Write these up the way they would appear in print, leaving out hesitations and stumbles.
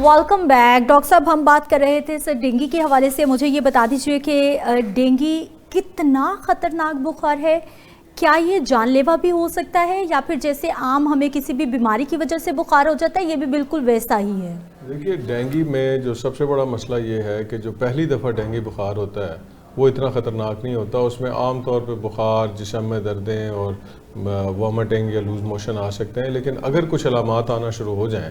Welcome back. Doctor साहब, हम बात कर रहे थे सर डेंगू के हवाले से। मुझे ये बता दीजिए कि डेंगू कितना ख़तरनाक बुखार है, क्या ये जानलेवा भी हो सकता है या फिर जैसे आम हमें किसी भी बीमारी की वजह से बुखार हो जाता है ये भी बिल्कुल वैसा ही है? देखिए, डेंगू में जो सबसे बड़ा मसला ये है कि जो पहली दफ़ा डेंगू बुखार होता है वो इतना ख़तरनाक नहीं होता। उसमें आम तौर पे बुखार, जिस्म में दर्दें और वॉमिटिंग या लूज़ मोशन आ सकते हैं। लेकिन अगर कुछ अलामात आना शुरू हो जाएं,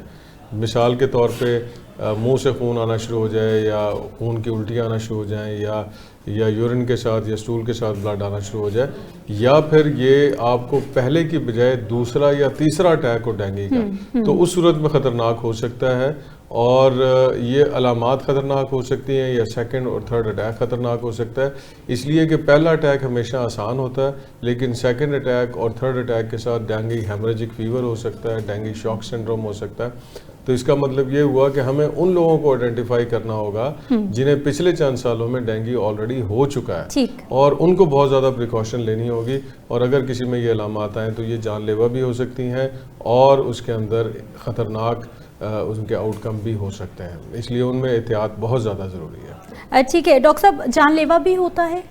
मिसाल के तौर पे मुंह से खून आना शुरू हो जाए या खून की उल्टियाँ आना शुरू हो जाएं या यूरिन के साथ या स्टूल के साथ ब्लड आना शुरू हो जाए, या फिर ये आपको पहले की बजाय दूसरा या तीसरा अटैक हो डेंगू का, तो उस सूरत में ख़तरनाक हो सकता है। और ये अलामात ख़तरनाक हो सकती हैं या सेकंड और थर्ड अटैक ख़तरनाक हो सकता है। इसलिए कि पहला अटैक हमेशा आसान होता है, लेकिन सेकंड अटैक और थर्ड अटैक के साथ डेंगू हेमरेजिक फीवर हो सकता है, डेंगू शॉक सिंड्रोम हो सकता है। तो इसका मतलब ये हुआ कि हमें उन लोगों को आइडेंटिफाई करना होगा जिन्हें पिछले चंद सालों में डेंगू ऑलरेडी हो चुका है, और उनको बहुत ज़्यादा प्रिकॉशन लेनी होगी। और अगर किसी में ये अलामात आएँ तो ये जानलेवा भी हो सकती हैं और उसके अंदर ख़तरनाक उनके आउटकम भी हो सकते हैं, इसलिए उनमें एहतियात बहुत ज़्यादा ज़रूरी है। ठीक है डॉक्टर साहब, जानलेवा भी होता है?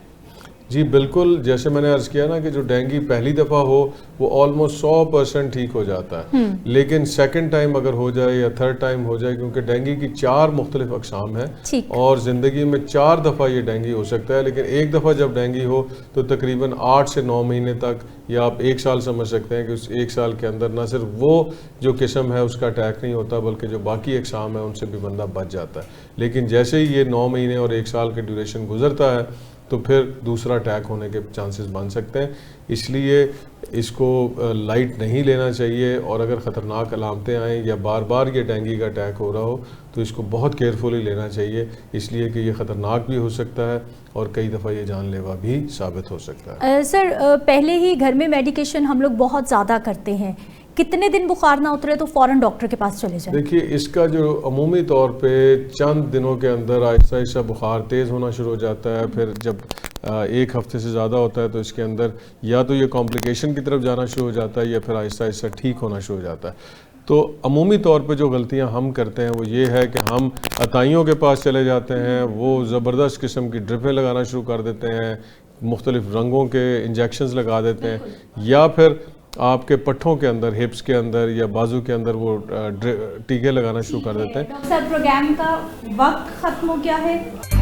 जी बिल्कुल, जैसे मैंने अर्ज़ किया ना कि जो डेंगू पहली दफ़ा हो वो ऑलमोस्ट 100% ठीक हो जाता है, लेकिन सेकंड टाइम अगर हो जाए या थर्ड टाइम हो जाए, क्योंकि डेंगू की 4 मुख्तलिफ अक़साम हैं और ज़िंदगी में 4 दफ़ा ये डेंगू हो सकता है। लेकिन एक दफ़ा जब डेंगू हो तो तकरीबन 8 से 9 महीने तक, या आप 1 साल समझ सकते हैं कि उस 1 साल के अंदर ना सिर्फ वो जो किस्म है उसका अटैक नहीं होता, बल्कि जो बाकी अक़साम है उनसे भी बंदा बच जाता है। लेकिन जैसे ही ये 9 महीने और 1 साल के ड्यूरेशन गुजरता है तो फिर दूसरा अटैक होने के चांसेस बन सकते हैं। इसलिए इसको लाइट नहीं लेना चाहिए, और अगर ख़तरनाक अलामतें आएँ या बार बार ये डेंगू का अटैक हो रहा हो तो इसको बहुत केयरफुली लेना चाहिए, इसलिए कि ये ख़तरनाक भी हो सकता है और कई दफ़ा ये जानलेवा भी साबित हो सकता है। सर, पहले ही घर में मेडिकेशन हम लोग बहुत ज़्यादा करते हैं, कितने दिन बुखार ना उतरे तो फ़ौरन डॉक्टर के पास चले जाएं? देखिए, इसका जो अमूमी तौर पे चंद दिनों के अंदर आहिस्ता आहिस्ता बुखार तेज़ होना शुरू हो जाता है। फिर जब 1 हफ़्ते से ज़्यादा होता है तो इसके अंदर या तो ये कॉम्प्लिकेशन की तरफ जाना शुरू हो जाता है या फिर आहिस्ता आहिस्ता ठीक होना शुरू हो जाता है। तो अमूमी तौर पे जो गलतियां हम करते हैं वो ये है कि हम अताइयों के पास चले जाते हैं, वो ज़बरदस्त किस्म की ड्रिपें लगाना शुरू कर देते हैं, मुख्तलिफ रंगों के इंजेक्शंस लगा देते हैं, या फिर आपके पट्ठों के अंदर, हिप्स के अंदर या बाजू के अंदर वो टीके लगाना शुरू कर देते हैं। डॉक्टर साहब, प्रोग्राम का वक्त ख़त्म हो गया है।